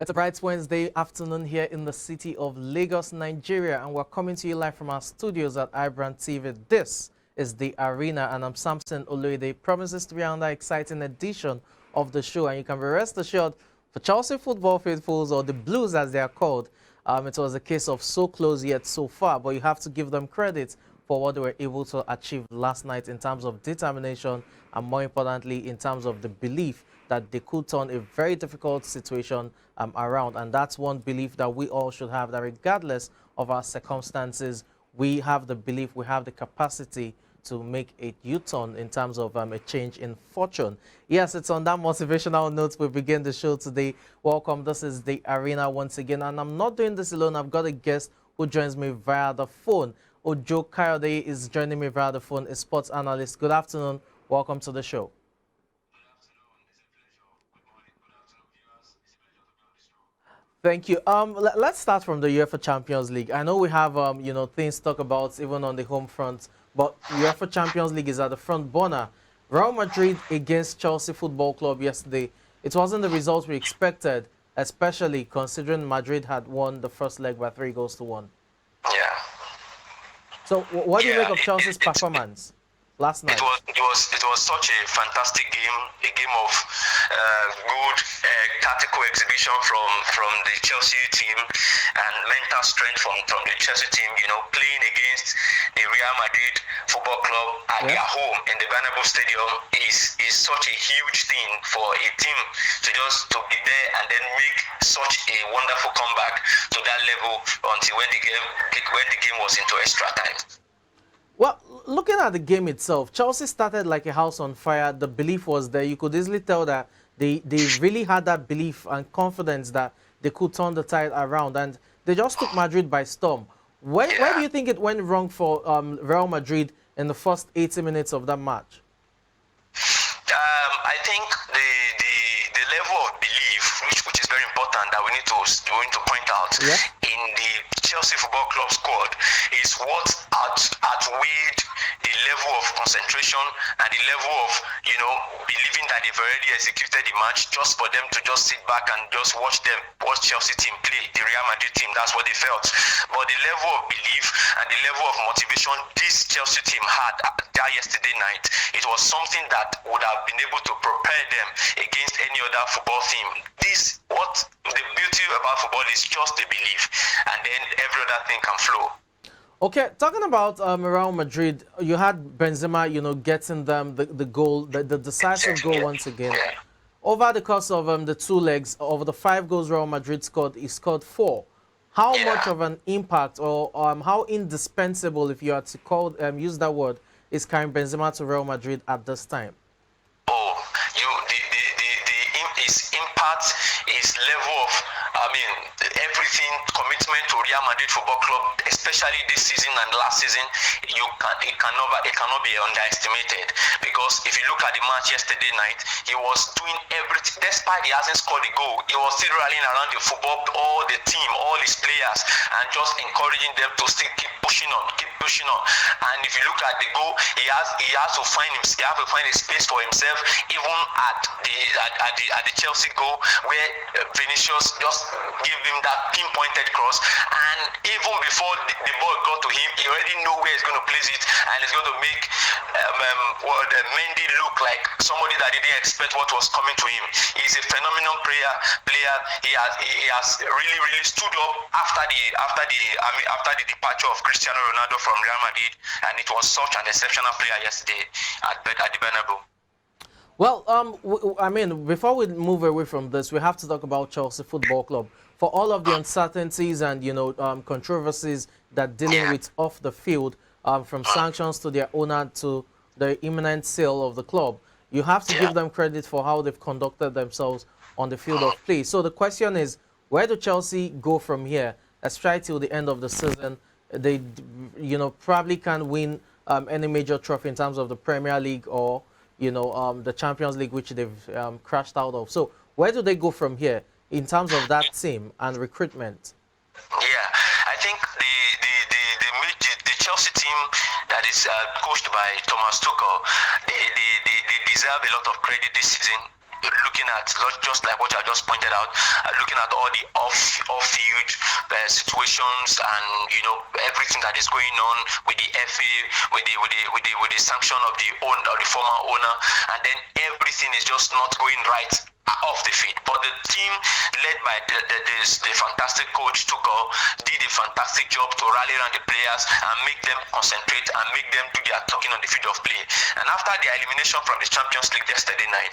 It's a bright Wednesday afternoon here in the city of Lagos, Nigeria, and we're coming to you live from our studios at iBrandTV. This is The Arena, and I'm Samson Oloide. Promises to be another exciting edition of the show, and you can be rest assured for Chelsea football faithfuls, or the Blues as they are called, it was a case of so close yet so far, but you have to give them credit for what they were able to achieve last night in terms of determination and, more importantly, in terms of the belief that they could turn a very difficult situation around. And that's one belief that we all should have, that regardless of our circumstances, we have the belief, we have the capacity to make a U-turn in terms of a change in fortune. Yes, it's on that motivational note we begin the show today. Welcome, this is The Arena once again, and I'm not doing this alone. I've got a guest who joins me via the phone. Ojo Kayode is joining me via the phone, a sports analyst. Good afternoon, welcome to the show. Thank you. Let's start from the UEFA Champions League. I know we have, things to talk about even on the home front, but UEFA Champions League is at the front burner. Real Madrid against Chelsea Football Club yesterday. It wasn't the result we expected, especially considering Madrid had won the first leg by 3-1. Yeah. So, what do you make of Chelsea's performance last night? It was such a fantastic game, a game of good tactical exhibition from the Chelsea team and mental strength from the Chelsea team. You know, playing against the Real Madrid Football Club at their home in the Bernabeu Stadium is such a huge thing for a team to be there and then make such a wonderful comeback to that level until when the game was into extra time. Well, looking at the game itself, Chelsea started like a house on fire. The belief was there. You could easily tell that they really had that belief and confidence that they could turn the tide around, and they just took Madrid by storm. Where do you think it went wrong for Real Madrid in the first 80 minutes of that match? I think the level of belief, which is very important, that we need to point out in the Chelsea Football Club squad, is what outweighed the level of concentration and the level of believing that they've already executed the match, just for them to just sit back and just watch Chelsea team play, the Real Madrid team. That's what they felt. But the level of belief and the level of motivation this Chelsea team had that yesterday night, it was something that would have been able to prepare them against any other football team. What the beauty about football is just the belief, and then every other thing can flow. Okay, talking about Real Madrid, you had Benzema, getting them the goal, the decisive goal once again. Yeah. Over the course of the 2 legs, over the 5 goals Real Madrid scored, he scored 4. How much of an impact, or how indispensable, if you had to use that word, is Karim Benzema to Real Madrid at this time? His impact, his level of, everything, commitment to Real Madrid Football Club, especially this season and last season, it cannot be underestimated. Because if you look at the match yesterday night, he was doing everything. Despite he hasn't scored a goal, he was still rallying around the football, all the team, all his players, and just encouraging them to still keep pushing on. And if you look at the goal, he has to find a space for himself, even at the Chelsea goal, where Vinicius just gave him that pinpointed cross, and even before the ball got to him, he already knew where he's going to place it, and he's going to make Mendy look like somebody that didn't expect what was coming to him. He's a phenomenal player. He has really stood up after the departure of Cristiano Ronaldo from Real Madrid, and it was such an exceptional player yesterday at the Bernabeu. Well, before we move away from this, we have to talk about Chelsea Football Club. For all of the uncertainties and, controversies that dealing with off the field, from sanctions to their owner to the imminent sale of the club, you have to give them credit for how they've conducted themselves on the field of play. So the question is, where do Chelsea go from here? Let's try till the end of the season. They, probably can't win any major trophy in terms of the Premier League or the Champions League, which they've crashed out of. So where do they go from here in terms of that team and recruitment? Yeah, I think the Chelsea team that is coached by Thomas Tuchel, they deserve a lot of credit this season. looking at just like what I just pointed out, looking at all the off-field situations and everything that is going on with the FA, with the sanction of the former owner, and then everything is just not going right off the field. But the team led by the fantastic coach Tuchel did a fantastic job to rally around the players and make them concentrate and make them do their talking on the field of play. And after their elimination from the Champions League yesterday night,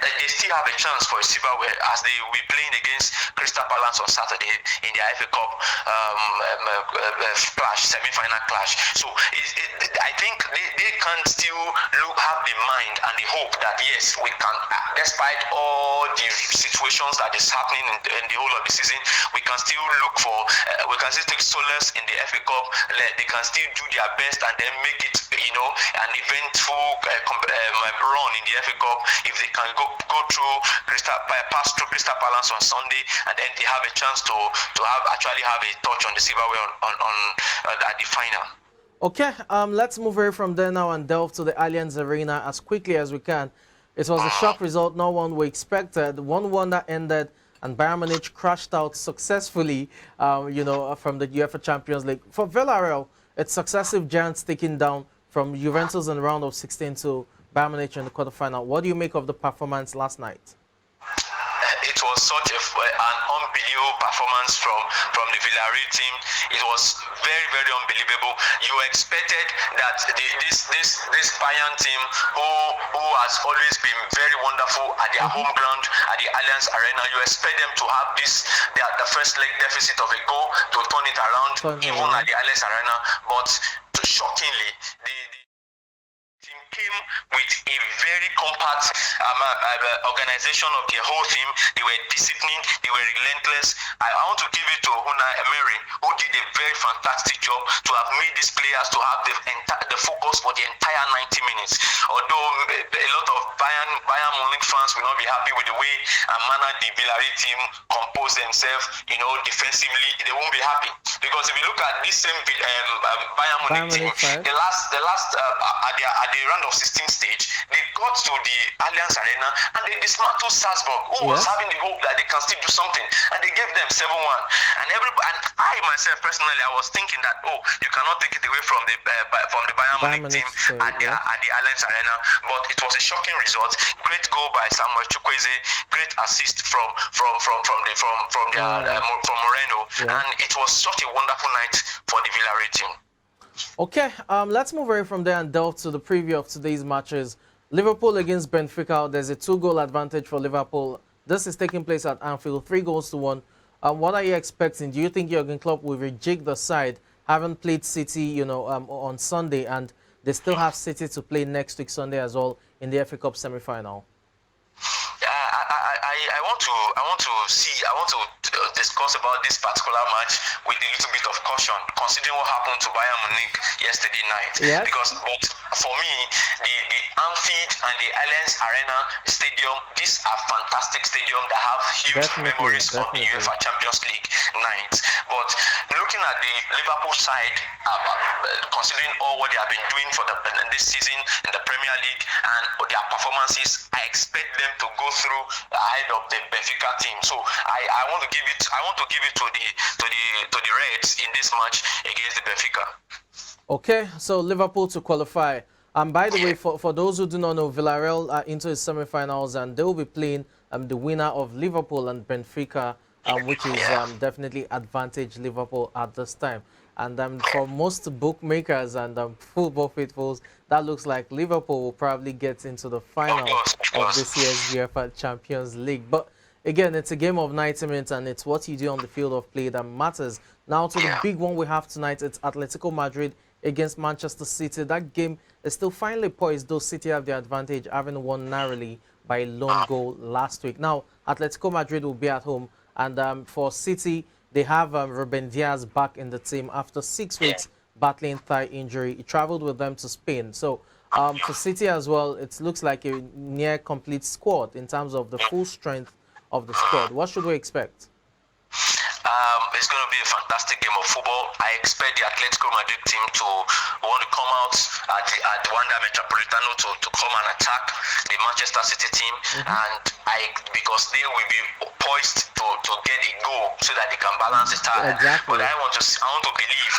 they still have a chance for a silverware as they will be playing against Crystal Palace on Saturday in the FA Cup semi-final clash. So I think they can still have the mind and the hope that yes, we can, despite all the situations that is happening in the whole of the season, we can still look for, we can still take solace in the FA Cup. They can still do their best and then make it, an eventful run in the FA Cup if they can go through pass through Crystal Palace on Sunday, and then they have a chance to actually have a touch on the silverware at the final. Okay, let's move away from there now and delve to the Allianz Arena as quickly as we can. It was a shock result, no one we expected. 1-1 that ended, and Bayern Munich crashed out successfully, from the UEFA Champions League. For Villarreal, it's successive giants taking down from Juventus in the round of 16 to Bayern Munich in the quarterfinal. What do you make of the performance last night? It was such an unbelievable performance from the Villarreal team. It was very, very unbelievable. You expected that this Bayern team, who has always been very wonderful at their home ground, at the Allianz Arena, you expect them to have the first leg deficit of a goal to turn it around, even at the Allianz Arena. But shockingly, the team came with a very compact organization of the whole team. They were disciplined, they were relentless. I want to give it to Unai Emery, who did a very fantastic job to have made these players to have the focus for the entire 90 minutes. Although a lot of Bayern Munich fans will not be happy with the way and manner the Villarreal team compose themselves, defensively, they won't be happy. Because if you look at this same Bayern Munich team, the last at the round of 16 stage, they got to the Allianz Arena and they dismantled Salzburg, who was having the hope that they can still do something, and they gave them 7-1. And I myself personally, I was thinking that you cannot take it away from the Bayern Munich team at the Allianz Arena, but it was a shocking result. Great goal by Samuel Chukwueze, great assist from Moreno, and it was such a wonderful night for the Villarreal team. Okay, let's move away from there and delve to the preview of today's matches. Liverpool against Benfica. There's a 2-goal advantage for Liverpool. This is taking place at Anfield, 3-1. What are you expecting? Do you think Jurgen Klopp will rejig the side? Haven't played City, on Sunday, and they still have City to play next week Sunday as well in the FA Cup semi-final. I want to discuss about this particular match with a little bit of caution, considering what happened to Bayern Munich yesterday night. Yes. Because for me, the Anfield and the Allianz Arena Stadium, these are fantastic stadiums that have huge memories from the UEFA Champions League nights. But looking at the Liverpool side, considering all what they have been doing in this season in the Premier League and their performances, I expect them to go through ahead of the Benfica team. So I want to give it to the Reds in this match against the Benfica. Okay, so Liverpool to qualify. And by the way, for those who do not know, Villarreal are into the semi-finals, and they will be playing the winner of Liverpool and Benfica, which is definitely advantage Liverpool at this time. And for most bookmakers and football faithfuls, that looks like Liverpool will probably get into the final of this year's UEFA Champions League. But again, it's a game of 90 minutes, and it's what you do on the field of play that matters. Now to the big one we have tonight, it's Atletico Madrid against Manchester City. That game is still finally poised, though City have the advantage, having won narrowly by a lone goal last week. Now, Atletico Madrid will be at home, and for City, they have Ruben Diaz back in the team after 6 weeks battling thigh injury. He traveled with them to Spain. So for City as well, it looks like a near complete squad in terms of the full strength of the squad. What should we expect? It's going to be a fantastic game of football. I expect the Atletico Madrid team to want to come out at the Wanda Metropolitano to come and attack the Manchester City team, and because they will be poised to get a goal so that they can balance the tide. Exactly. But I want to believe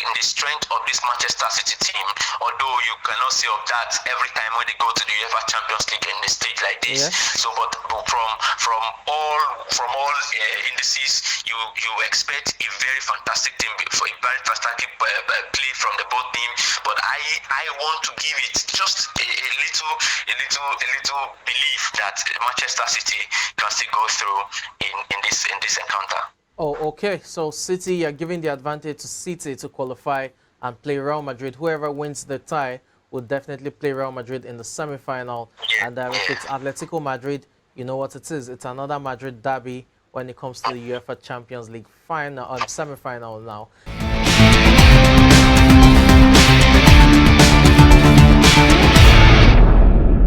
in the strength of this Manchester City team. Although you cannot say of that every time when they go to the UEFA Champions League in a stage like this. So, but from all indices, you expect a very fantastic team, for a very fantastic play from the both teams. But I want to give it just a little belief that Manchester City can still go through in this encounter. Oh, okay. So City, you're giving the advantage to City to qualify and play Real Madrid. Whoever wins the tie will definitely play Real Madrid in the semi-final. And if it's Atletico Madrid, you know what it is. It's another Madrid derby when it comes to the UEFA Champions League final, semi-final now.